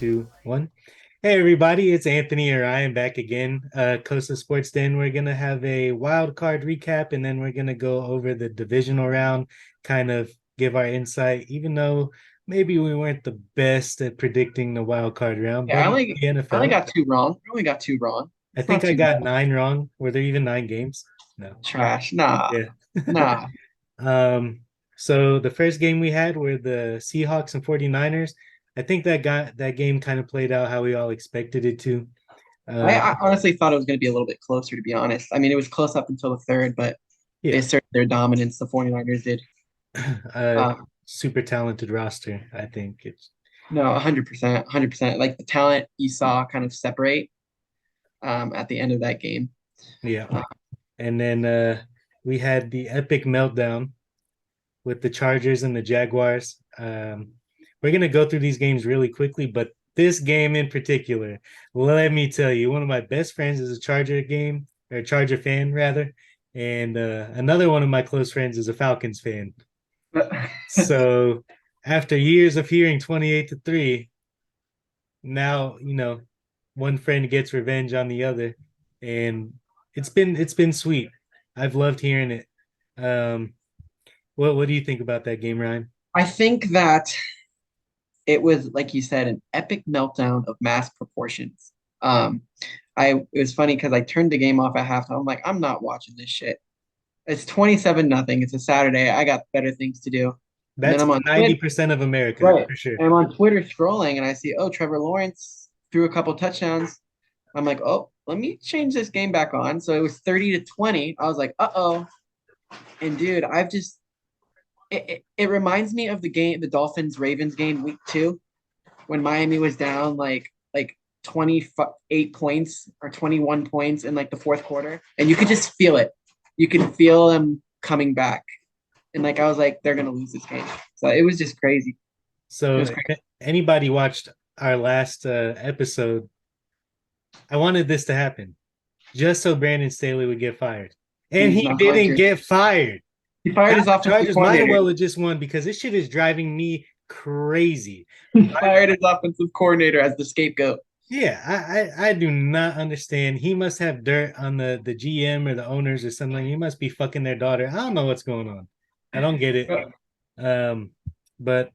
two, one. Hey everybody, it's Anthony or Ryan back again. Costa Sports Den. We're gonna have a wild card recap and then we're gonna go over the divisional round, kind of give our insight, even though maybe we weren't the best at predicting the wild card round, Yeah, but I it's only the I only NFL. got two wrong. I only got two wrong. I It's think not I too got bad. nine wrong. Were there even nine games? No. Trash. Nah. Yeah. Nah. Um, so the first game we had were the Seahawks and 49ers. I think that game kind of played out how we all expected it to. I, Uh, I honestly thought it was going to be a little bit closer, to be honest. I mean, it was close up until the third, but they yeah, asserted their dominance. The 49ers did. uh, Uh, super talented roster. I think it's no, 100%, 100%. Like the talent you saw kind of separate at the end of that game. yeah. Uh, And then we had the epic meltdown with the Chargers and the Jaguars. We're gonna go through these games really quickly, but this game in particular, let me tell you, one of my best friends is a Charger game or Charger fan rather, and another one of my close friends is a Falcons fan. but So after years of hearing 28-3, now one friend gets revenge on the other, and it's been sweet. I've loved hearing it. Um, what do you think about that game, Ryan? I think that it was, like you said, an epic meltdown of mass proportions. Um, it was funny because I turned the game off at halftime. I'm like, I'm not watching this shit. It's 27-0. It's a Saturday. I got better things to do. And then That's I'm on Twitter, 90% of America right? for sure. And I'm on Twitter scrolling and I see, oh, Trevor Lawrence threw a couple touchdowns. I'm like, oh, let me change this game back on. So it was 30-20. I was like, uh-oh. And dude, it reminds me of the game, the Dolphins Ravens game week 2, when Miami was down like 28 points or 21 points in like the fourth quarter. And you could just feel it. You could feel them coming back. And like I was like, they're gonna lose this game. So it was just crazy. It So was crazy. if anybody watched our last episode, I wanted this to happen just so Brandon Staley would get fired. And He's he not didn't hundred. get fired. He fired Now his the offensive Chargers might as coordinator. well have just won because this shit is driving me crazy. He fired his offensive coordinator as the scapegoat. Yeah, I do not understand. He must have dirt on the GM or the owners or something. He must be fucking their daughter. I don't know what's going on. I don't get it. Um, but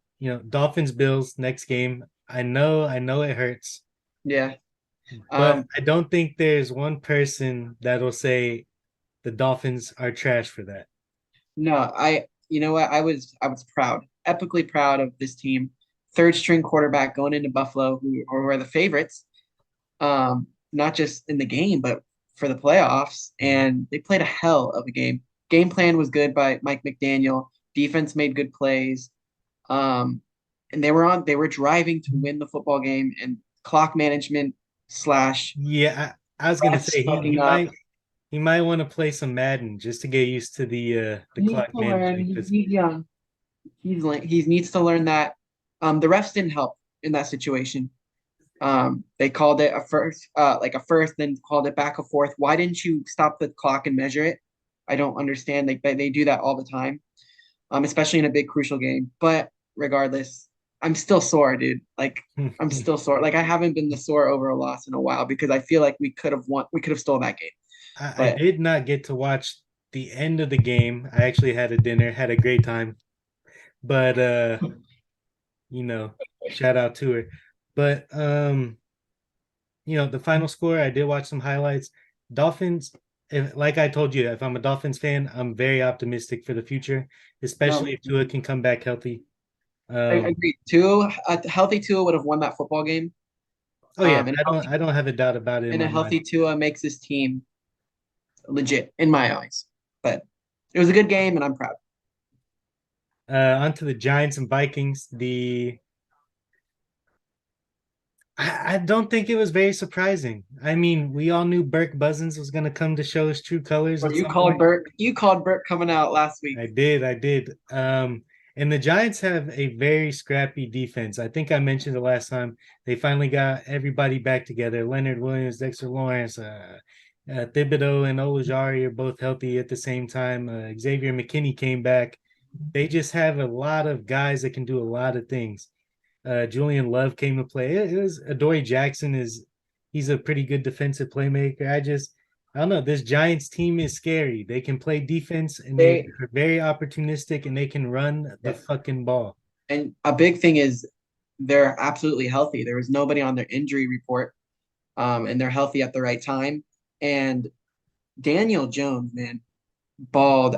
Dolphins Bills next game. I know it hurts, Yeah. but Um, I don't think there's one person that'll say the Dolphins are trash for that. no, you know what? I was proud, epically proud of this team. Third string quarterback going into Buffalo, who are the favorites, not just in the game, but for the playoffs. And they played a hell of a game. Game plan was good by Mike McDaniel. Defense made good plays. Um, and they were driving to win the football game, and clock management slash Yeah, I was gonna refs say he fucking he up. might he might want to play some Madden just to get used to the He needs clock to learn. management because He's young. He needs to learn that. The refs didn't help in that situation. They called it a first, like a first, then called it back a fourth. Why didn't you stop the clock and measure it? I don't understand. Like they do that all the time, especially in a big crucial game. But regardless, I'm still sore, dude. Like I'm still sore. Like I haven't been this sore over a loss in a while because I feel like we could have won. We could have stolen that game. I But did not get to watch the end of the game. I actually had a dinner, had a great time. But you know, shout out to her. But the final score, I did watch some highlights. Dolphins, like I told you, if I'm a Dolphins fan, I'm very optimistic for the future, no, especially if Tua can come back healthy. I Um, agree. Tua, a healthy Tua would have won that football game. oh yeah, And I don't have a doubt about it in a my mind. healthy Tua makes his team legit in my eyes. But it was a good game, and I'm proud. On to the Giants and Vikings. I don't think it was very surprising. I mean, we all knew Burke Buzzins was going to come to show his true colors Or at some point. You called Burke coming out last week. I did. And the Giants have a very scrappy defense. I think I mentioned the last time they finally got everybody back together. Leonard Williams, Dexter Lawrence, Thibodeau, and Olajari are both healthy at the same time. Xavier McKinney came back. They just have a lot of guys that can do a lot of things. Julian Love came to play. It was Adoree Jackson is he's a pretty good defensive playmaker. I don't know. This Giants team is scary. They can play defense and they're They very opportunistic and they can run the yeah. fucking ball. And a big thing is they're absolutely healthy. There was nobody on their injury report, and they're healthy at the right time. And Daniel Jones, man, balled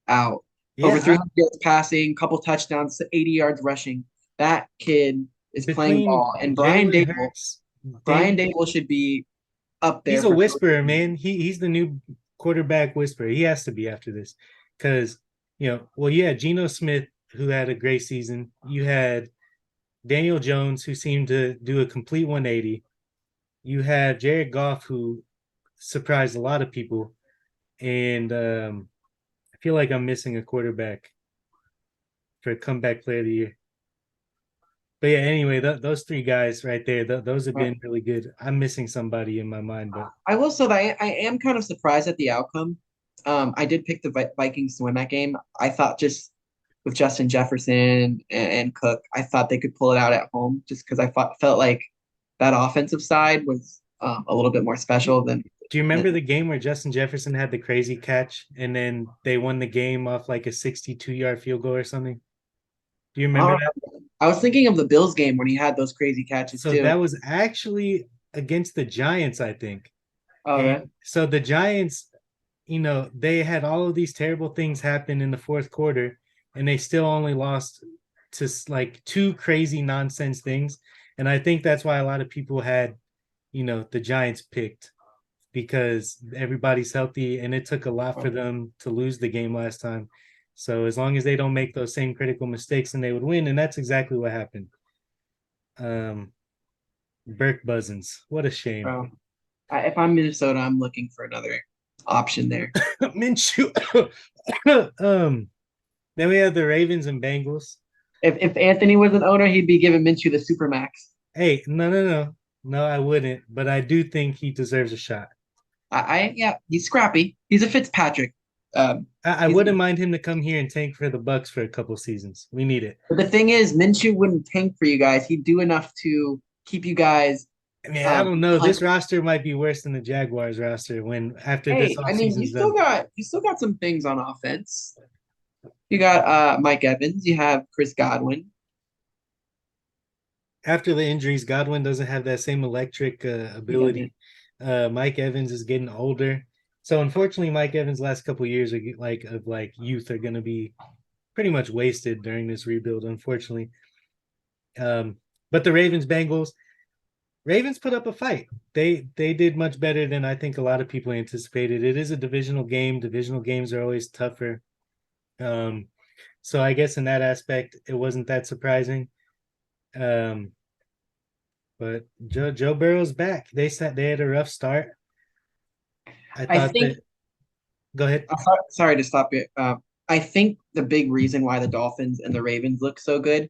out. Over Yeah, 300 yards passing, couple touchdowns, 80 yards rushing. That kid is playing between ball. And Jalen Hurts, Brian Daniel, Dable should be up he's there a for coach of whisperer, the year. man. He's the new quarterback whisperer. He has to be after this because well, yeah, Geno Smith who had a great season. You had Daniel Jones who seemed to do a complete 180. You have Jared Goff who surprised a lot of people, and I feel like I'm missing a quarterback for a comeback player of the year. But yeah, anyway, those three guys right there, those have But been really good. I'm missing somebody in my mind, but I will say that I am kind of surprised at the outcome. I did pick the Vikings to win that game. I thought just with Justin Jefferson and Cook, I thought they could pull it out at home just because felt like that offensive side was a little bit more do, special than. do you remember than the game where Justin Jefferson had the crazy catch and then they won the game off like a 62-yard field goal or something? Do you I remember don't that? remember. I was thinking of the Bills game when he had those crazy catches So that too. was actually against the Giants, I think. Oh, And really? so the Giants, they had all of these terrible things happen in the fourth quarter, and they still only lost to like two crazy nonsense things. And I think that's why a lot of people had, the Giants picked because everybody's healthy, and it took a lot for them to lose the game last time. So as long as they don't make those same critical mistakes, then they would win, and that's exactly what happened. Um, Burke Buzzins, what a shame. Oh, if I'm Minnesota, I'm looking for another option there. Minshew. Then we have the Ravens and Bengals. If Anthony was an owner, he'd be giving Minshew the super max. Hey, no, I wouldn't, but I do think he deserves a shot. Yeah, he's scrappy. He's a Fitzpatrick. I He's wouldn't mind him to come here and tank for the Bucks for a couple seasons. We need it. But the thing is, Minshew wouldn't tank for you guys. He'd do enough to keep you guys. I mean, I don't know. Hunt. This roster might be worse than the Jaguars roster when after this Hey, I mean, offseason's done. you still got some things on offense. You got Mike Evans. You have Chris Godwin. After the injuries, Godwin doesn't have that same electric He doesn't. ability. Mike Evans is getting older. So unfortunately, Mike Evans' last couple of years of youth are going to be pretty much wasted during this rebuild, unfortunately. But the Ravens put up a fight. They did much better than I think a lot of people anticipated. It is a divisional game. Divisional games are always tougher. So I guess in that aspect, it wasn't that surprising. Um, but Joe Burrow's back. They had a rough start. I I thought think. that. Go ahead. Sorry to stop you. I think the big reason why the Dolphins and the Ravens look so good,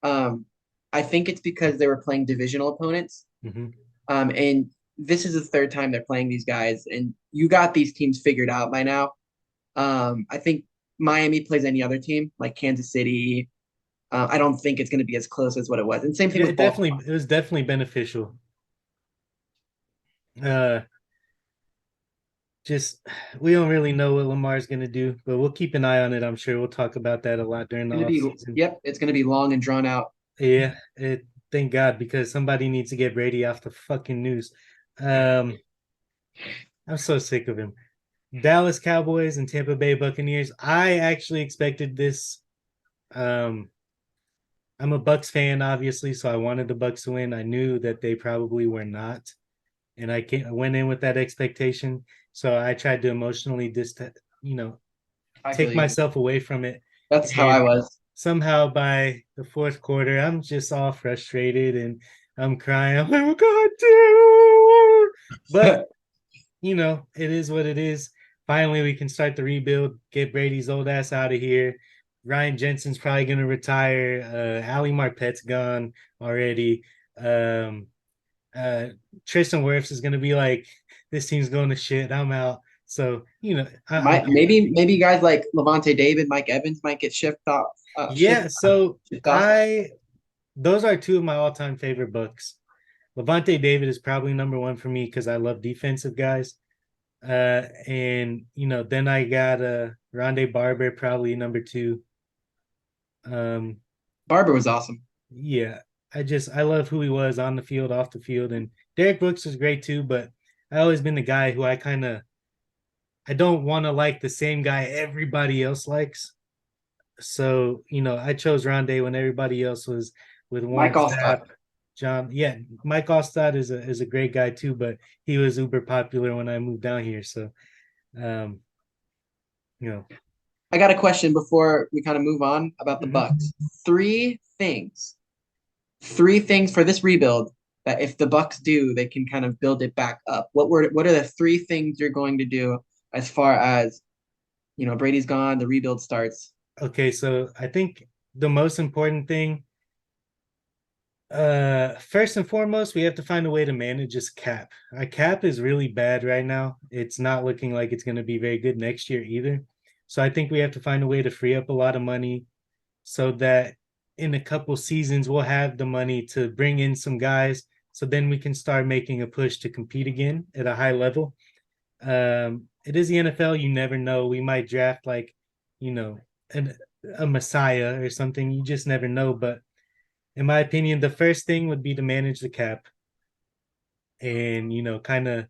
um, I think it's because they were playing divisional opponents. Mm-hmm. And this is the third time they're playing these guys, and you got these teams figured out by now. I think Miami plays any other team, like Kansas City. I don't think it's going to be as close as what it was. And same thing with Baltimore. It was definitely beneficial. Uh, just we don't really know what Lamar's going to do, but we'll keep an eye on it. I'm sure we'll talk about that a lot during the It's going to off be, season. yep, it's going to be long and drawn out. Yeah, thank God because somebody needs to get Brady off the fucking news. Um, I'm so sick of him. Dallas Cowboys and Tampa Bay Buccaneers. I actually expected this. Um, I'm a Bucks fan, obviously, so I wanted the Bucks to win. I knew that they probably were not, and I went in with that expectation. So I tried to emotionally I feel take you. myself away from it. That's how I And was. somehow by the fourth quarter, I'm just all frustrated and I'm crying. I'm like, oh God, dude. But it is what it is. Finally, we can start the rebuild, get Brady's old ass out of here. Ryan Jensen's probably going to retire. Ali Marpet's gone already. Um, Tristan Wirfs is going to be like, this team's going to shit. I'm out. So, Maybe guys like Levante David, Mike Evans might get shipped off. yeah. So Shipped off. I those are two of my all-time favorite Bucks. Levante David is probably number one for me because I love defensive guys. And then I got Rondé Barber probably number two. Um, Barber was awesome. yeah, I love who he was on the field, off the field, and Derek Brooks was great too. But I always been the guy who I don't want to like the same guy everybody else likes. So I chose Rondé when everybody else was with Mike Warren Allstott. Sapp, John. Yeah, Mike Allstott is a great guy too, but he was uber popular when I moved down here. So um, you know. I got a question before we kind of move on about the Mhm. Bucks. Three things for this rebuild that if the Bucks do, they can kind of build it back up. What are the three things you're going to do as far as Brady's gone, the rebuild starts? Okay, so I think the most important thing, first and foremost, we have to find a way to manage this cap. Our cap is really bad right now. It's not looking like it's going to be very good next year either. So I think we have to find a way to free up a lot of money so that in a couple seasons we'll have the money to bring in some guys so then we can start making a push to compete again at a high level. It is the NFL. You never know. We might draft like, you know, an, a messiah or something. You just never know. But in my opinion, the first thing would be to manage the cap and kind of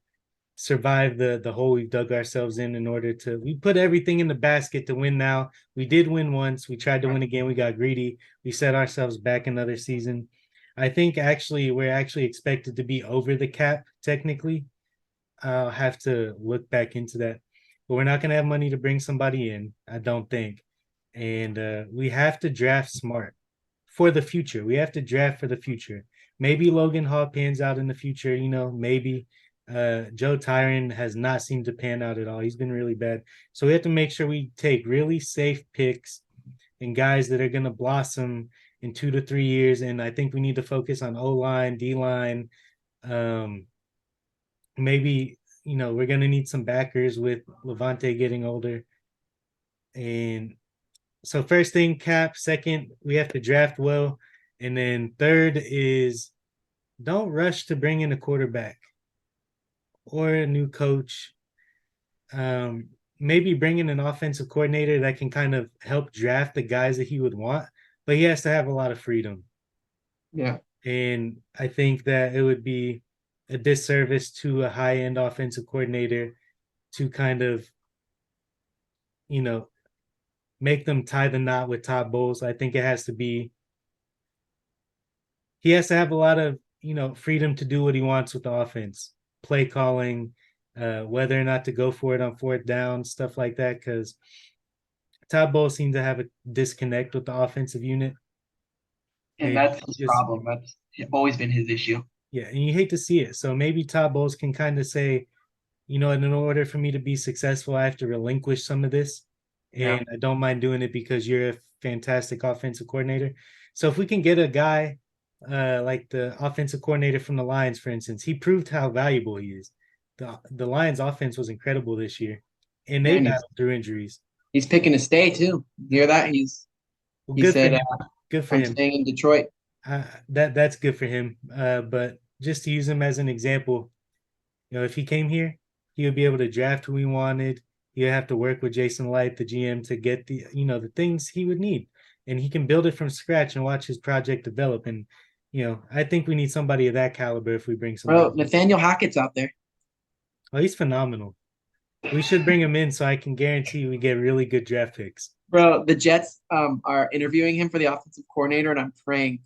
survive the hole we've dug ourselves in order to we put everything in the basket to win now. We did win once. We tried to win again. We got greedy. We set ourselves back another season. I think actually we're actually expected to be over the cap technically. I'll have to look back into that. But we're not going to have money to bring somebody in, I don't think. And we have to draft smart for the future. We have to draft for the future. Maybe Logan Hall pans out in the future, maybe. Joe Tyron has not seemed to pan out at all. He's been really bad. So we have to make sure we take really safe picks and guys that are going to blossom in 2 to 3 years. And I think we need to focus on O line, D line, um, maybe we're gonna need some backers with Levante getting older. And so first thing cap, second we have to draft well, and then third is don't rush to bring in a quarterback or a new coach. Maybe bring in an offensive coordinator that can kind of help draft the guys that he would want, but he has to have a lot of freedom. Yeah. And I think that it would be a disservice to a high end offensive coordinator to kind of you know, make them tie the knot with Todd Bowles. I think he has to have a lot of, freedom to do what he wants with the offense, play calling, whether or not to go for it on fourth down, stuff like that. Because Todd Bowles seemed to have a disconnect with the offensive unit. And And that's you his just, problem. That's always been his issue. yeah, and you hate to see it. So maybe Todd Bowles can kind of say, in order for me to be successful, I have to relinquish some of this. Yeah. And I don't mind doing it because you're a fantastic offensive coordinator. So if we can get a guy like the offensive coordinator from the Lions, for instance, he proved how valuable he is. The Lions offense was incredible this year. And they And battled through injuries. he's picking to stay too. You hear that? Well, He good for said, him. Good for I'm him. staying in Detroit. That's good for him. But just to use him as an example, if he came here, he would be able to draft who he wanted. He'd have to work with Jason Light, the GM, to get the things he would need. And he can build it from scratch and watch his project develop. And, I think we need somebody of that caliber if we bring somebody. Bro, Nathaniel Hackett's out there. Oh, he's phenomenal. We should bring him in so I can guarantee we get really good draft picks. Bro, the Jets are interviewing him for the offensive coordinator, and I'm praying,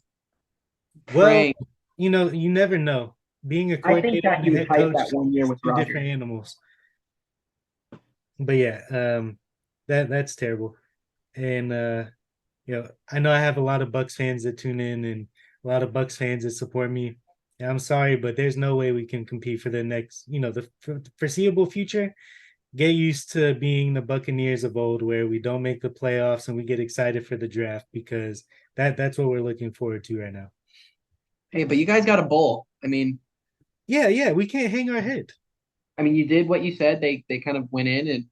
Well, praying. you never know. Being a I think coordinator that and he a was head hyped coach, that one year it's with two Rodgers. different animals. But yeah, that's terrible. And I know I have a lot of Bucks fans that tune in and a lot of Bucks fans that support me. And I'm sorry, but there's no way we can compete for the next, the foreseeable future. Get used to being the Buccaneers of old, where we don't make the playoffs and we get excited for the draft because that's what we're looking forward to right now. Hey, but you guys got a bowl. Yeah, we can't hang our head. You did what you said. They kind of went in and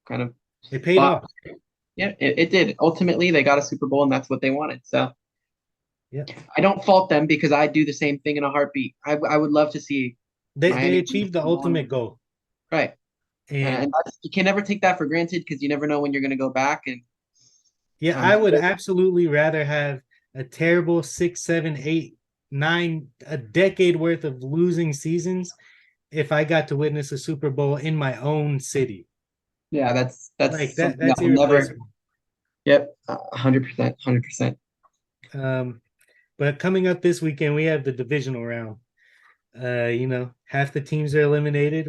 kind of It paid fought. off. Yeah, it did. Ultimately, they got a Super Bowl, and that's what they wanted. So Yeah. I don't fault them because I do the same thing in a heartbeat. I would love to see They Miami win the achieved the Super Bowl. ultimate goal. Right. And And you can never take that for granted because you never know when you're going to go back. And yeah, um, I would absolutely rather have a terrible 6, 7, 8, 9, a decade worth of losing seasons if I got to witness a Super Bowl in my own city. yeah, Like that's that, something that that's will never. irreplaceable. Yep, 100%, 100%. Um, but coming up this weekend, we have the divisional round. Half the teams are eliminated.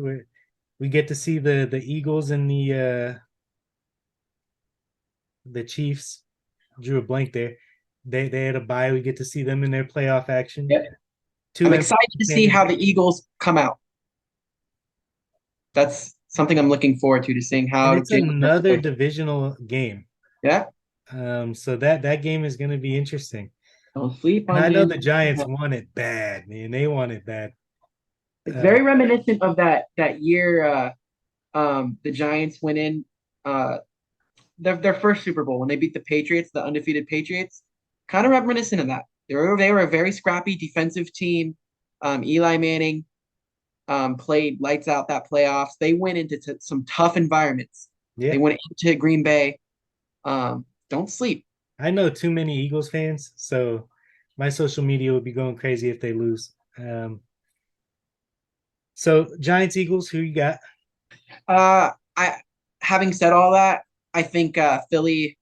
We get to see the Eagles and the Chiefs. Drew a blank there. They had a bye. We get to see them in their playoff action. Yep. Two I'm empty excited to see how the candidates. Eagles come out. That's something I'm looking forward to seeing And how it's Jalen Hurts another plays. divisional game. Yeah, So that game is going to be interesting. don't sleep And on I know James. the Giants want it bad, man. They want it bad. It's Uh, very reminiscent of that year the Giants went in uh their first Super Bowl when they beat the Patriots, the undefeated Patriots. Kind of reminiscent of that. They were a very scrappy defensive team. Eli Manning played lights out that playoffs. They went into some tough environments. They yeah, went into Green Bay. Don't sleep. I know too many Eagles fans, so my social media would be going crazy if they lose. So Giants, Eagles, who you got? I having said all that, I think Philly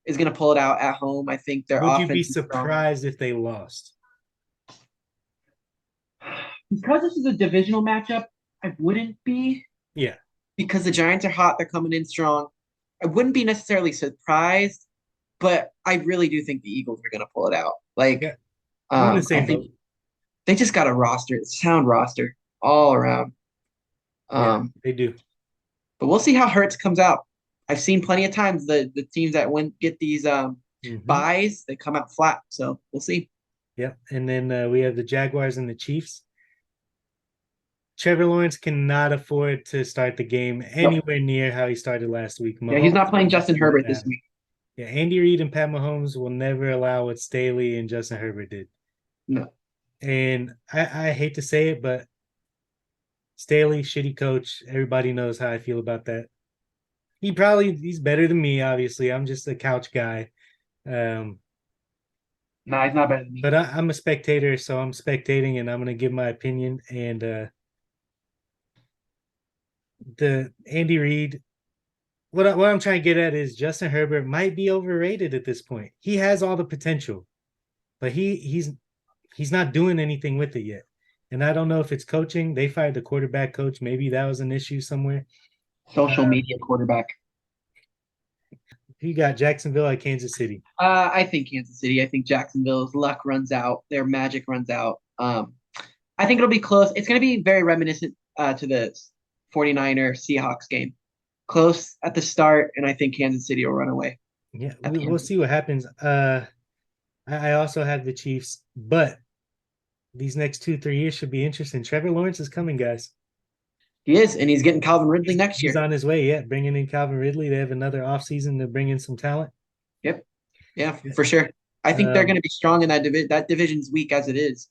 is going to pull it out at home. I think their Would you be offense is strong. surprised if they lost? Because this is a divisional matchup, I wouldn't be Yeah, because the Giants are hot. They're coming in strong. I wouldn't be necessarily surprised, but I really do think the Eagles are going to pull it out. yeah. I'm in the I same think boat. they just got a sound roster all around. Yeah, Um, they do. but we'll see how Hurts comes out. I've seen plenty of times the teams that get these Hmm. buys, they come out flat. So we'll see. Yep. And then we have the Jaguars and the Chiefs. Trevor Lawrence cannot afford to start the game Nope. anywhere near how he started last week. Yeah, he's Mahomes not playing Justin will Herbert have. this week. Yeah, Andy Reid and Pat Mahomes will never allow what Staley and Justin Herbert did. No. And I hate to say it, but Staley, shitty coach. Everybody knows how I feel about that. He's better than me, obviously. I'm just a couch guy. Um, No, he's not better than me. but I'm a spectator, so I'm spectating and I'm gonna give my opinion. And the Andy Reid, what I'm trying to get at is Justin Herbert might be overrated at this point. He has all the potential, but he's not doing anything with it yet. And I don't know if it's coaching. They fired the quarterback coach. Maybe that was an issue somewhere. Social media quarterback. He got Jacksonville at Kansas City. I think Kansas City. I think Jacksonville's luck runs out. Their magic runs out. I think it'll be close. It's going to be very reminiscent to the 49er Seahawks game. Close at the start, and I think Kansas City will run away Yeah, at the we'll end. see what happens. I also have the Chiefs, but these next 2, 3 years should be interesting. Trevor Lawrence is coming, guys. He is, and he's getting Calvin Ridley next He's year. on his way. Yeah, bringing in Calvin Ridley. They have another offseason to bring in some talent. Yep. Yeah, Yeah. for sure. I think they're Um, going to be strong in that division's weak as it is.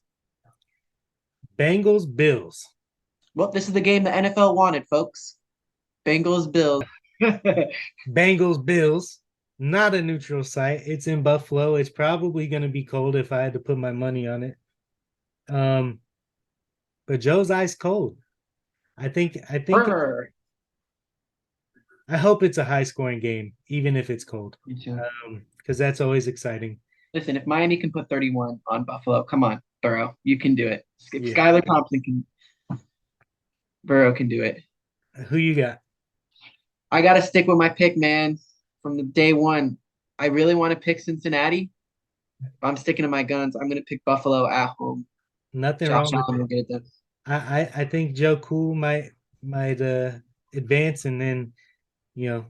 Bengals, Bills. Well, this is the game the NFL wanted, folks. Bengals, Bills. Bengals, Bills. Not a neutral site. It's in Buffalo. It's probably going to be cold if I had to put my money on it. But Joe's ice cold. I think Brr. I hope it's a high scoring game, even if it's cold. Me too. Because that's always exciting. Listen, if Miami can put 31 on Buffalo, come on, Burrow, you can do it. If Yeah. Skylar Thompson can, Burrow can do it. Who you got? I got to stick with my pick, man, from the day one. I really want to pick Cincinnati, but I'm sticking to my guns. I'm going to pick Buffalo at home. Nothing Josh wrong with Allen it. will get them. I think Joe Cool might advance, and then you know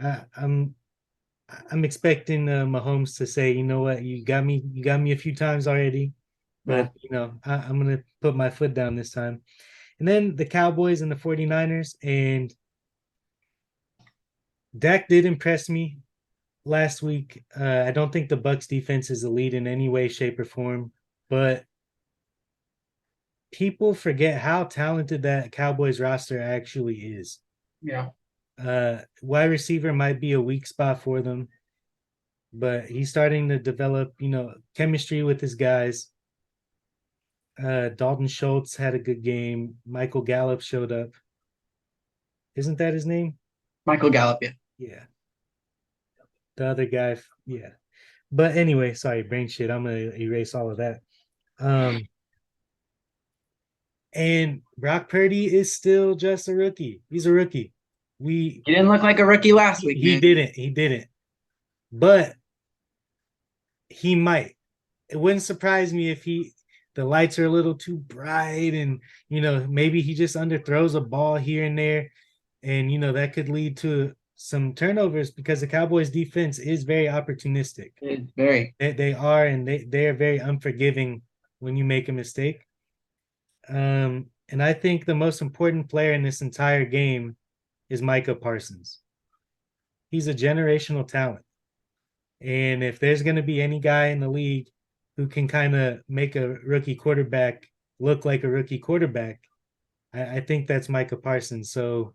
I, I'm expecting Mahomes to say, you know what, you got me a few times already, Yeah. but I'm gonna put my foot down this time. And then the Cowboys and the 49ers, and Dak did impress me. last week. I don't think the Bucks defense is elite in any way, shape, or form, but people forget how talented that Cowboys roster actually is. Yeah. Wide receiver might be a weak spot for them, but he's starting to develop, chemistry with his guys. Dalton Schultz had a good game. Michael Gallup showed up. Isn't that his name? Michael Gallup, yeah. Yeah. The other guy, yeah. But anyway, sorry, brain shit. I'm gonna erase all of that. Um, and Brock Purdy is still just a rookie. He's a rookie. We He didn't look like a rookie last week, he man. didn't. But he might. It wouldn't surprise me if the lights are a little too bright and maybe he just underthrows a ball here and there, and that could lead to some turnovers because the Cowboys defense is very opportunistic. It's very. They are, and they're very unforgiving when you make a mistake. And I think the most important player in this entire game is Micah Parsons. He's a generational talent. And if there's going to be any guy in the league who can kind of make a rookie quarterback look like a rookie quarterback, I think that's Micah Parsons. So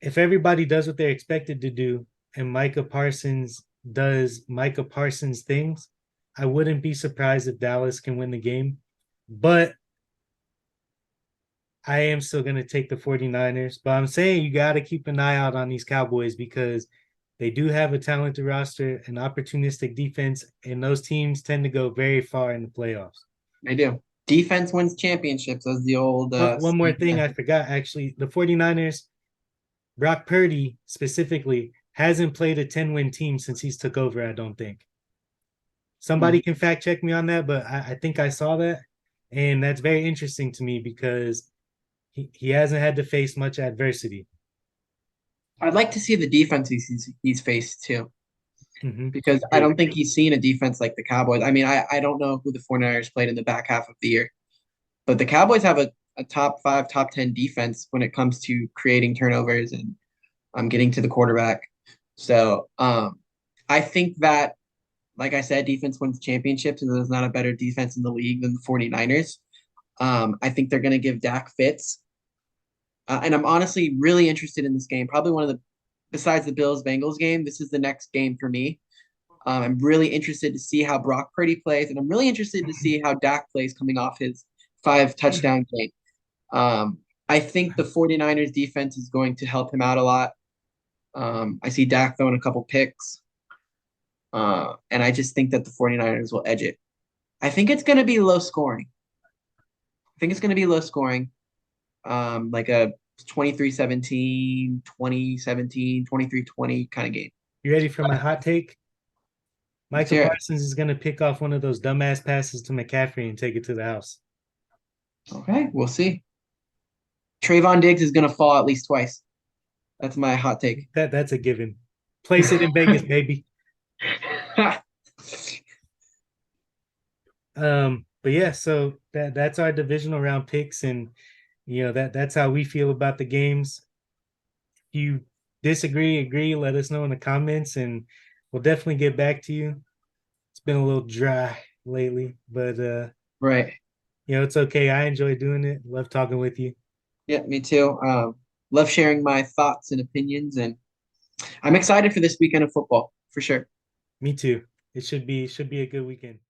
if everybody does what they're expected to do and Micah Parsons does Micah Parsons things, I wouldn't be surprised if Dallas can win the game. But I am still going to take the 49ers. But I'm saying you got to keep an eye out on these Cowboys because they do have a talented roster, an opportunistic defense, and those teams tend to go very far in the playoffs. They do. Defense wins championships, as the old. One more thing I forgot, actually. The 49ers, Brock Purdy specifically, hasn't played a 10-win team since he's took over, I don't think. Somebody can fact check me on that, but I think I saw that. And that's very interesting to me because he hasn't had to face much adversity. I'd like to see the defense he's faced too, Mm-hmm. because I don't think he's seen a defense like the Cowboys. I mean, I don't know who the 49ers played in the back half of the year, but the Cowboys have a top 5, top 10 defense when it comes to creating turnovers and getting to the quarterback. So I think that, like I said, defense wins championships, and there's not a better defense in the league than the 49ers. I think they're going to give Dak fits. And I'm honestly really interested in this game. Probably one of the, besides the Bills-Bengals game, this is the next game for me. I'm really interested to see how Brock Purdy plays, and I'm really interested to see how Dak plays coming off his 5-touchdown game. I think the 49ers defense is going to help him out a lot. I see Dak throwing a couple picks. And I just think that the 49ers will edge it. I think it's going to be low scoring. Like a 23-17, 20-17, 23-20 kind of game. You ready for my hot take? Michael Sure. Parsons is going to pick off one of those dumbass passes to McCaffrey and take it to the house. Okay, we'll see. Trayvon Diggs is going to fall at least twice. That's my hot take. That's a given. Place it in Vegas, baby. But yeah, so that's our divisional round picks, and that's how we feel about the games. If you disagree, agree, let us know in the comments, and we'll definitely get back to you. It's been a little dry lately, but Right. it's okay. I enjoy doing it. Love talking with you. Yeah, me too. Love sharing my thoughts and opinions, and I'm excited for this weekend of football for sure. Me too. It should be a good weekend.